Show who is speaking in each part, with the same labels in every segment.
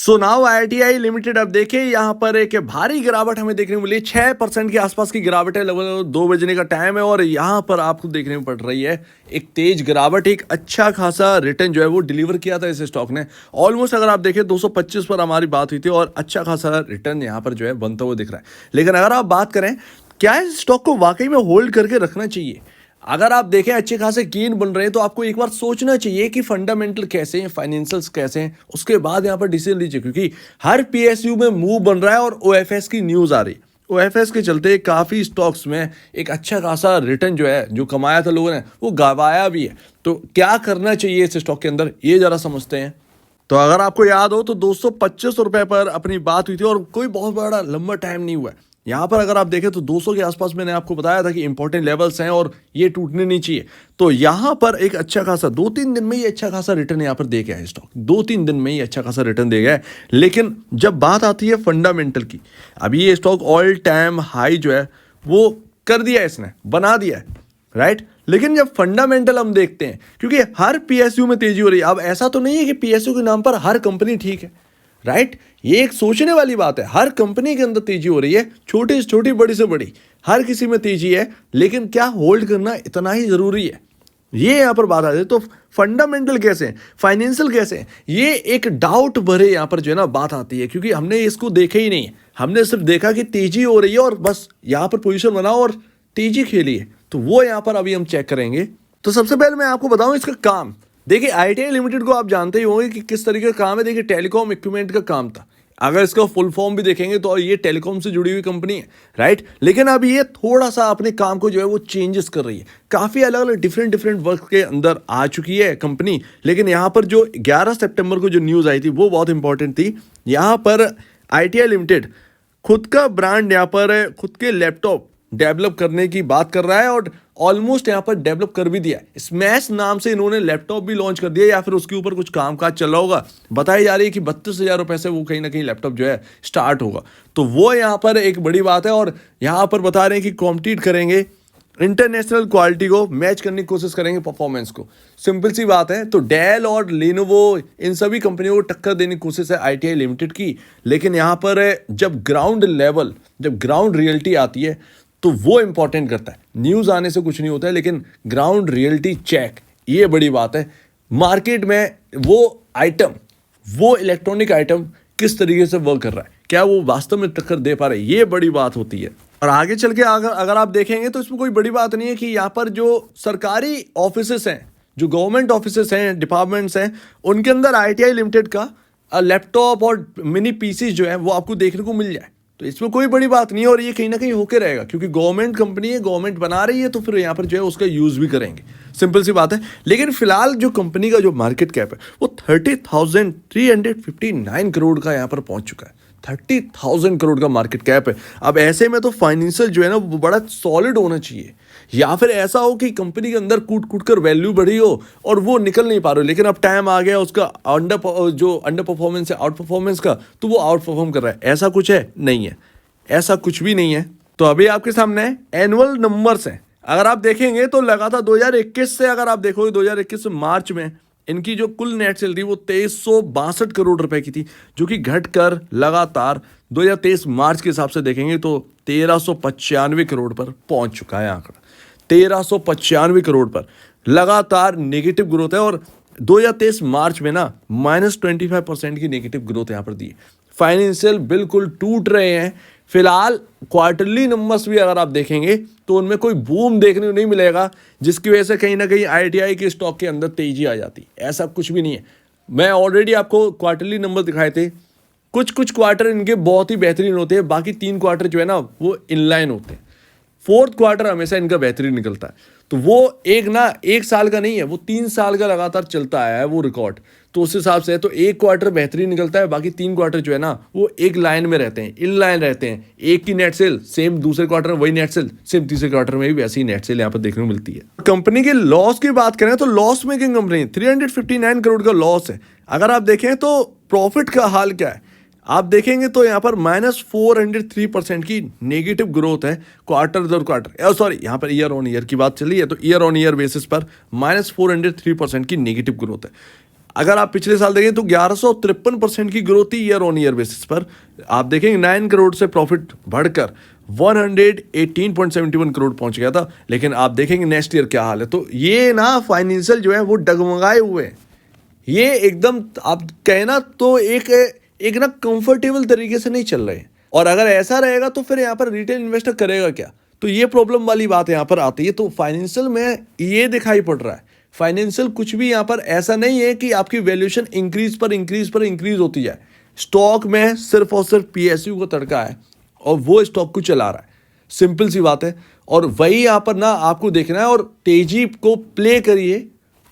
Speaker 1: So now ITI limited अब देखिए यहाँ पर एक भारी गिरावट हमें देखने को मिली। 6% के आसपास की गिरावट है, लगभग 2 बजने का टाइम है और यहाँ पर आपको देखने को पड़ रही है एक तेज गिरावट। एक अच्छा खासा रिटर्न जो है वो डिलीवर किया था इस स्टॉक ने। ऑलमोस्ट अगर आप देखें 225 पर हमारी बात हुई थी और अच्छा खासा रिटर्न यहाँ पर जो है बनता हुआ दिख रहा है। लेकिन अगर आप बात करें क्या इस स्टॉक को वाकई में होल्ड करके रखना चाहिए, अगर आप देखें अच्छे खासे गेन बन रहे हैं तो आपको एक बार सोचना चाहिए कि फंडामेंटल कैसे हैं, फाइनेंशियल्स कैसे हैं, उसके बाद यहाँ पर डिसीजन लीजिए। क्योंकि हर पीएसयू में मूव बन रहा है और ओएफएस की न्यूज़ आ रही है। ओएफएस के चलते काफ़ी स्टॉक्स में एक अच्छा खासा रिटर्न जो है जो कमाया था लोगों ने वो गवाया भी है। तो क्या करना चाहिए इस स्टॉक के अंदर ये ज़रा समझते हैं। तो अगर आपको याद हो तो 225 रुपये पर अपनी बात हुई थी और कोई बहुत बड़ा लंबा टाइम नहीं हुआ है। यहाँ पर अगर आप देखें तो 200 के आसपास मैंने आपको बताया था कि इंपॉर्टेंट लेवल्स हैं और ये टूटने नहीं चाहिए। तो यहाँ पर एक अच्छा खासा 2-3 दिन में ही अच्छा खासा रिटर्न यहाँ पर दे गया है स्टॉक, 2-3 दिन में ही अच्छा खासा रिटर्न दे गया है। लेकिन जब बात आती है फंडामेंटल की, अभी ये स्टॉक ऑल टाइम हाई जो है वो कर दिया है, इसने बना दिया है, राइट। लेकिन जब फंडामेंटल हम देखते हैं, क्योंकि हर पीएसयू में तेजी हो रही है, अब ऐसा तो नहीं है कि पीएसयू के नाम पर हर कंपनी ठीक है, राइट। ये एक सोचने वाली बात है। हर कंपनी के अंदर तेजी हो रही है, छोटी से छोटी, बड़ी से बड़ी, हर किसी में तेजी है। लेकिन क्या होल्ड करना इतना ही जरूरी है, ये यहाँ पर बात आती है। तो फंडामेंटल कैसे हैं, फाइनेंशियल कैसे हैं, ये एक डाउट भरे यहाँ पर जो है ना बात आती है। क्योंकि हमने इसको देखा ही नहीं है, हमने सिर्फ देखा कि तेजी हो रही है और बस यहाँ पर पोजीशन बनाओ और तेजी खेली है। तो वो यहाँ पर अभी हम चेक करेंगे। तो सबसे पहले मैं आपको बताऊं इसका काम। देखिए आईटीआई लिमिटेड को आप जानते ही होंगे कि किस तरीके का काम है। देखिए टेलीकॉम इक्विपमेंट का काम था, अगर इसका फुल फॉर्म भी देखेंगे तो ये टेलीकॉम से जुड़ी हुई कंपनी है, राइट। लेकिन अब ये थोड़ा सा अपने काम को जो है वो चेंजेस कर रही है, काफ़ी अलग अलग डिफरेंट वर्क के अंदर आ चुकी है कंपनी। लेकिन यहाँ पर जो 11 सितंबर को जो न्यूज़ आई थी वो बहुत इंपॉर्टेंट थी। यहाँ पर आईटीआई लिमिटेड खुद का ब्रांड, यहाँ पर खुद के लैपटॉप डेवलप करने की बात कर रहा है और ऑलमोस्ट यहाँ पर डेवलप कर भी दिया है। स्मैश नाम से इन्होंने लैपटॉप भी लॉन्च कर दिया, या फिर उसके ऊपर कुछ कामकाज चल रहा होगा। बताई जा रही है कि 32,000 रुपये से वो कहीं ना कहीं लैपटॉप जो है स्टार्ट होगा। तो वो यहाँ पर एक बड़ी बात है और यहाँ पर बता रहे हैं कि कॉम्पीट करेंगे, इंटरनेशनल क्वालिटी को मैच करने की कोशिश करेंगे, परफॉर्मेंस को। सिंपल सी बात है। तो डेल और लेनोवो इन सभी कंपनियों को टक्कर देने की कोशिश है आईटीआई लिमिटेड की। लेकिन यहाँ पर जब ग्राउंड लेवल, जब ग्राउंड रियलिटी आती है तो वो इंपॉर्टेंट करता है। न्यूज़ आने से कुछ नहीं होता है, लेकिन ग्राउंड रियलिटी चेक, ये बड़ी बात है। मार्केट में वो आइटम, वो इलेक्ट्रॉनिक आइटम किस तरीके से वर्क कर रहा है, क्या वो वास्तव में टक्कर दे पा रहा है, ये बड़ी बात होती है। और आगे चल के अगर आप देखेंगे तो इसमें कोई बड़ी बात नहीं है कि यहाँ पर जो सरकारी ऑफिसेस हैं, जो गवर्नमेंट ऑफिसेस हैं, डिपार्टमेंट्स हैं, उनके अंदर आईटीआई लिमिटेड का लैपटॉप और मिनी पीसी जो है वो आपको देखने को मिल जाए। तो इसमें कोई बड़ी बात नहीं है और ये कहीं ना कहीं होके रहेगा, क्योंकि गवर्नमेंट कंपनी है, गवर्नमेंट बना रही है, तो फिर यहाँ पर जो है उसका यूज़ भी करेंगे। सिंपल सी बात है। लेकिन फिलहाल जो कंपनी का जो मार्केट कैप है वो 30,359 करोड़ का यहाँ पर पहुँच चुका है। 30,000 करोड़ का मार्केट कैप है। अब ऐसे में तो फाइनेंशियल जो है ना वो बड़ा सॉलिड होना चाहिए, या फिर ऐसा हो कि कंपनी के अंदर कूट कूट कर वैल्यू बढ़ी हो और वो निकल नहीं पा रहे हो। लेकिन अब टाइम आ गया उसका अंडर परफॉर्मेंस है, आउट परफॉर्मेंस का, तो वो आउट परफॉर्म कर रहा है। ऐसा कुछ है? नहीं है, ऐसा कुछ भी नहीं है। तो अभी आपके सामने एनुअल नंबर्स हैं। अगर आप देखेंगे तो लगातार 2021 से, अगर आप देखोगे 2021 मार्च में इनकी जो कुल नेट सेल थी वो 2362 करोड़ रुपए की थी, जो कि घटकर लगातार 2023 मार्च के हिसाब से देखेंगे तो 1395 करोड़ पर पहुंच चुका है आंकड़ा। 1395 करोड़ पर लगातार नेगेटिव ग्रोथ है और 2023 मार्च में ना -25% की नेगेटिव ग्रोथ यहाँ पर दी है। फाइनेंशियल बिल्कुल टूट रहे हैं। फिलहाल क्वार्टरली नंबर्स भी अगर आप देखेंगे तो उनमें कोई बूम देखने को नहीं मिलेगा, जिसकी वजह से कहीं ना कहीं आईटीआई के स्टॉक के अंदर तेजी आ जाती। ऐसा कुछ भी नहीं है। मैं ऑलरेडी आपको क्वार्टरली नंबर दिखाए थे। कुछ कुछ क्वार्टर इनके बहुत ही बेहतरीन होते हैं, बाकी 3 क्वार्टर जो है ना वो इनलाइन होते हैं। 4th क्वार्टर हमेशा इनका बेहतरीन निकलता है। तो वो एक साल का नहीं है, वो 3 साल का लगातार चलता आया है वो रिकॉर्ड। तो उस हिसाब से तो एक क्वार्टर बेहतरीन निकलता है, बाकी 3 क्वार्टर जो है ना वो एक लाइन में रहते हैं, इन लाइन रहते हैं। एक की नेट सेल सेम दूसरे क्वार्टर में वही नेट सेल, सेम तीसरे क्वार्टर में भी वैसी ही नेट सेल यहाँ पर देखने को मिलती है। कंपनी के लॉस की बात करें तो लॉस मेकिंग कंपनी 359 करोड़ का लॉस है। अगर आप देखें तो प्रॉफिट का हाल क्या है, आप देखेंगे तो यहाँ पर -403% की नेगेटिव ग्रोथ है क्वार्टर दर क्वार्टर। सॉरी, यहाँ पर ईयर ऑन ईयर की बात चली है, तो ईयर ऑन ईयर बेसिस पर -403% की नेगेटिव ग्रोथ है। अगर आप पिछले साल देखें तो 1153% की ग्रोथ थी ईयर ऑन ईयर बेसिस पर। आप देखेंगे 9 करोड़ से प्रॉफिट बढ़कर 118.71 करोड़ पहुंच गया था। लेकिन आप देखेंगे नेक्स्ट ईयर क्या हाल है। तो ये ना फाइनेंशियल जो है वो डगमगाए हुए हैं। ये एकदम आप कहना तो एक ना कंफर्टेबल तरीके से नहीं चल रहे हैं। और अगर ऐसा रहेगा तो फिर यहाँ पर रिटेल इन्वेस्टर करेगा क्या? तो ये प्रॉब्लम वाली बात यहाँ पर आती है। तो फाइनेंशियल में ये दिखाई पड़ रहा है, फाइनेंशियल कुछ भी यहाँ पर ऐसा नहीं है कि आपकी वैल्यूएशन इंक्रीज होती जाए। स्टॉक में सिर्फ और सिर्फ पीएसयू को तड़का है और वो स्टॉक को चला रहा है, सिंपल सी बात है। और वही यहाँ पर ना आपको देखना है और तेजी को प्ले करिए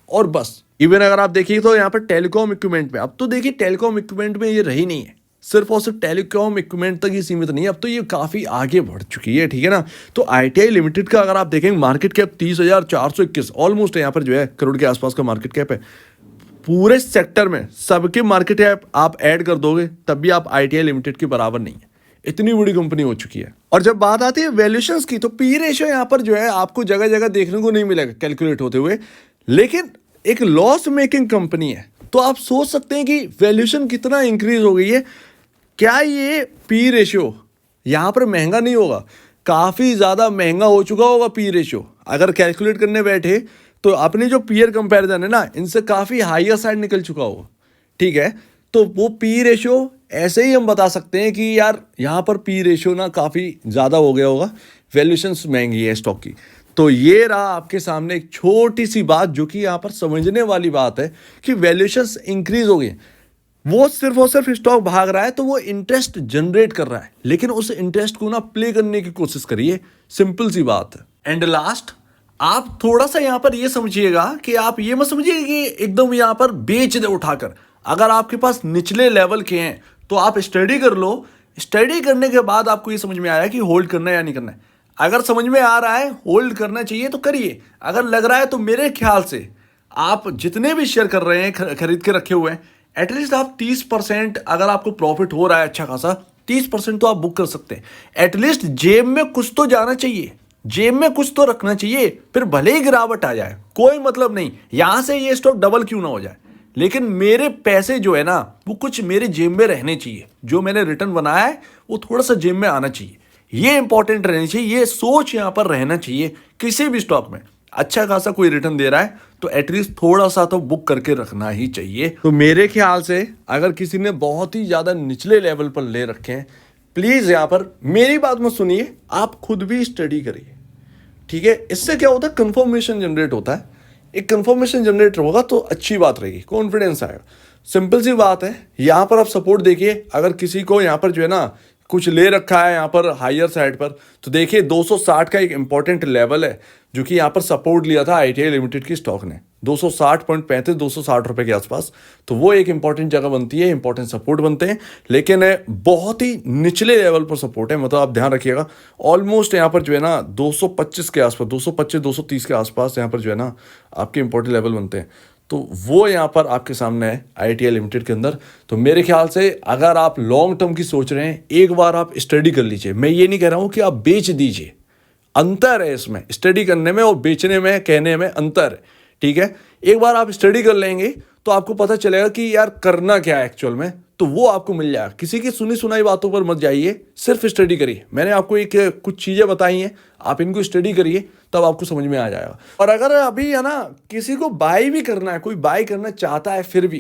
Speaker 1: और बस। इवन अगर आप देखिए तो यहाँ पर टेलीकॉम इक्विपमेंट में, अब तो देखिए टेलीकॉम इक्विपमेंट में ये रही नहीं है, सिर्फ और सिर्फ टेलीकॉम इक्विपमेंट तक ही सीमित नहीं है, अब तो ये काफ़ी आगे बढ़ चुकी है, ठीक है ना। तो आईटीआई लिमिटेड का अगर आप देखेंगे मार्केट कैप 30,421 ऑलमोस्ट यहाँ पर जो है करोड़ के आसपास का मार्केट कैप है। पूरे सेक्टर में सबके मार्केट कैप आप ऐड कर दोगे तब भी आप आईटीआई लिमिटेड के बराबर नहीं है, इतनी बड़ी कंपनी हो चुकी है। और जब बात आती है वैल्यूएशंस की तो पी रेशियो यहाँ पर जो है आपको जगह जगह देखने को नहीं मिलेगा कैलकुलेट होते हुए, लेकिन एक लॉस मेकिंग कंपनी है। तो आप सोच सकते हैं कि वैल्यूएशन कितना इंक्रीज हो गई है। क्या ये पी रेशियो यहाँ पर महंगा नहीं होगा? काफ़ी ज़्यादा महंगा हो चुका होगा पी रेशियो। अगर कैलकुलेट करने बैठे तो अपने जो पीयर कंपैरिजन है ना, इनसे काफ़ी हाईयर साइड निकल चुका होगा, ठीक है। तो वो पी रेशियो ऐसे ही हम बता सकते हैं कि यार यहाँ पर पी रेशियो ना काफ़ी ज़्यादा हो गया होगा, वैल्यूएशंस महंगी है स्टॉक की। तो ये रहा आपके सामने एक छोटी सी बात जो कि यहाँ पर समझने वाली बात है कि वैल्यूएशंस इंक्रीज हो गई। वो सिर्फ और सिर्फ स्टॉक भाग रहा है तो वो इंटरेस्ट जनरेट कर रहा है, लेकिन उस इंटरेस्ट को ना प्ले करने की कोशिश करिए, सिंपल सी बात है। एंड लास्ट, आप थोड़ा सा यहाँ पर ये समझिएगा कि आप ये मत समझिए कि एकदम यहाँ पर बेच दे उठाकर। अगर आपके पास निचले लेवल के हैं तो आप स्टडी कर लो। स्टडी करने के बाद आपको ये समझ में आया कि होल्ड करना है या नहीं करना है। अगर समझ में आ रहा है होल्ड करना चाहिए तो करिए, अगर लग रहा है तो मेरे ख्याल से आप जितने भी शेयर कर रहे हैं खरीद के रखे हुए हैं, एटलीस्ट आप 30% अगर आपको प्रॉफिट हो रहा है अच्छा खासा, 30% तो आप बुक कर सकते हैं। एटलीस्ट जेब में कुछ तो जाना चाहिए, जेब में कुछ तो रखना चाहिए। फिर भले ही गिरावट आ जाए कोई मतलब नहीं, यहां से ये स्टॉक डबल क्यों ना हो जाए, लेकिन मेरे पैसे जो है ना वो कुछ मेरे जेब में रहने चाहिए। जो मैंने रिटर्न बनाया है वो थोड़ा सा जेब में आना चाहिए, ये इंपॉर्टेंट रहनी चाहिए। ये सोच यहां पर रहना चाहिए। किसी भी स्टॉक में अच्छा खासा कोई रिटर्न दे रहा है तो एटलीस्ट थोड़ा सा तो बुक करके रखना ही चाहिए। तो मेरे ख्याल से अगर किसी ने बहुत ही ज्यादा निचले लेवल पर ले रखे हैं, प्लीज यहां पर मेरी बात मत सुनिए, आप खुद भी स्टडी करिए, ठीक है। इससे क्या होता है, कंफर्मेशन जनरेट होता है। एक कंफर्मेशन जनरेट होगा तो अच्छी बात रहेगी, कॉन्फिडेंस आएगा। सिंपल सी बात है। यहां पर आप सपोर्ट देखिए, अगर किसी को यहां पर जो है ना कुछ ले रखा है यहाँ पर हायर साइड पर, तो देखिए 260 का एक इंपॉर्टेंट लेवल है जो कि यहाँ पर सपोर्ट लिया था आईटीआई लिमिटेड की स्टॉक ने, 260.35 260 रुपए के आसपास। तो वो एक इंपॉर्टेंट जगह बनती है, इंपॉर्टेंट सपोर्ट बनते हैं, लेकिन बहुत ही निचले लेवल पर सपोर्ट है। मतलब आप ध्यान रखिएगा, ऑलमोस्ट यहाँ पर जो है ना 225 के आसपास, 225 230 के आसपास यहाँ पर जो है ना आपके इंपॉर्टेंट लेवल बनते हैं। तो वो यहाँ पर आपके सामने है आईटीआई लिमिटेड के अंदर। तो मेरे ख्याल से अगर आप लॉन्ग टर्म की सोच रहे हैं, एक बार आप स्टडी कर लीजिए। मैं ये नहीं कह रहा हूँ कि आप बेच दीजिए, अंतर है इसमें, स्टडी करने में और बेचने में, कहने में अंतर है, ठीक है। एक बार आप स्टडी कर लेंगे तो आपको पता चलेगा कि यार करना क्या है एक्चुअल में, तो वो आपको मिल जाएगा। किसी की सुनी सुनाई बातों पर मत जाइए, सिर्फ स्टडी करिए। मैंने आपको कुछ चीज़ें बताई हैं, आप इनको स्टडी करिए तब आपको समझ में आ जाएगा। और अगर अभी है ना किसी को बाय भी करना है, कोई बाय करना चाहता है फिर भी,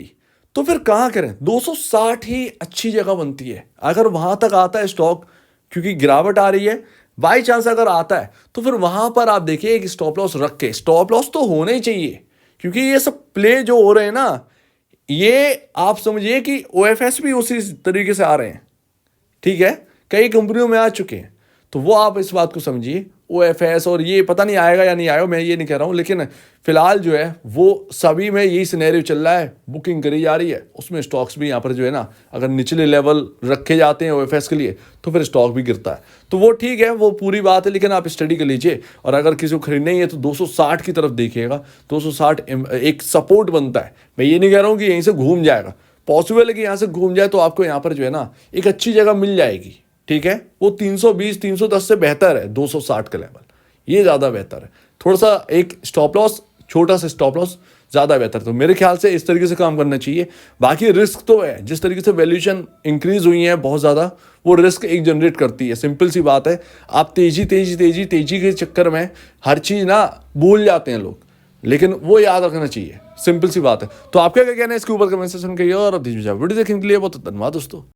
Speaker 1: तो फिर कहाँ करें? 260 ही अच्छी जगह बनती है। अगर वहां तक आता है स्टॉक, क्योंकि गिरावट आ रही है, बाई चांस अगर आता है तो फिर वहां पर आप देखिए एक स्टॉप लॉस रख के, स्टॉप लॉस तो होने ही चाहिए, क्योंकि ये सब प्ले जो हो रहे हैं ना, ये आप समझिए कि ओएफएस भी उसी तरीके से आ रहे हैं, ठीक है, कई कंपनियों में आ चुके हैं। तो वो आप इस बात को समझिए, ओएफएस और ये पता नहीं आएगा या नहीं आएगा, मैं ये नहीं कह रहा हूँ, लेकिन फिलहाल जो है वो सभी में यही सिनेरियो चल रहा है, बुकिंग करी जा रही है। उसमें स्टॉक्स भी यहाँ पर जो है ना अगर निचले लेवल रखे जाते हैं ओएफएस के लिए तो फिर स्टॉक भी गिरता है। तो वो ठीक है, वो पूरी बात है, लेकिन आप स्टडी कर लीजिए। और अगर किसी को खरीदना ही है तो 260 की तरफ देखिएगा। 260 एक सपोर्ट बनता है। मैं ये नहीं कह रहा हूँ कि यहीं से घूम जाएगा, पॉसिबल है कि यहाँ से घूम जाए, तो आपको यहाँ पर जो है ना एक अच्छी जगह मिल जाएगी, ठीक है। वो 320 310 से बेहतर है 260 का लेवल, ये ज़्यादा बेहतर है। थोड़ा सा एक स्टॉप लॉस, छोटा सा स्टॉप लॉस ज़्यादा बेहतर। तो मेरे ख्याल से इस तरीके से काम करना चाहिए। बाकी रिस्क तो है, जिस तरीके से वैल्यूएशन इंक्रीज हुई है बहुत ज़्यादा, वो रिस्क एक जनरेट करती है। सिंपल सी बात है, आप तेजी के चक्कर में हर चीज़ ना भूल जाते हैं लोग, लेकिन वो याद रखना चाहिए। सिंपल सी बात है। तो आपका क्या कहना है इसके ऊपर कमेंट सेक्शन में कहिए, और अब वीडियो देखने के लिए बहुत धन्यवाद दोस्तों।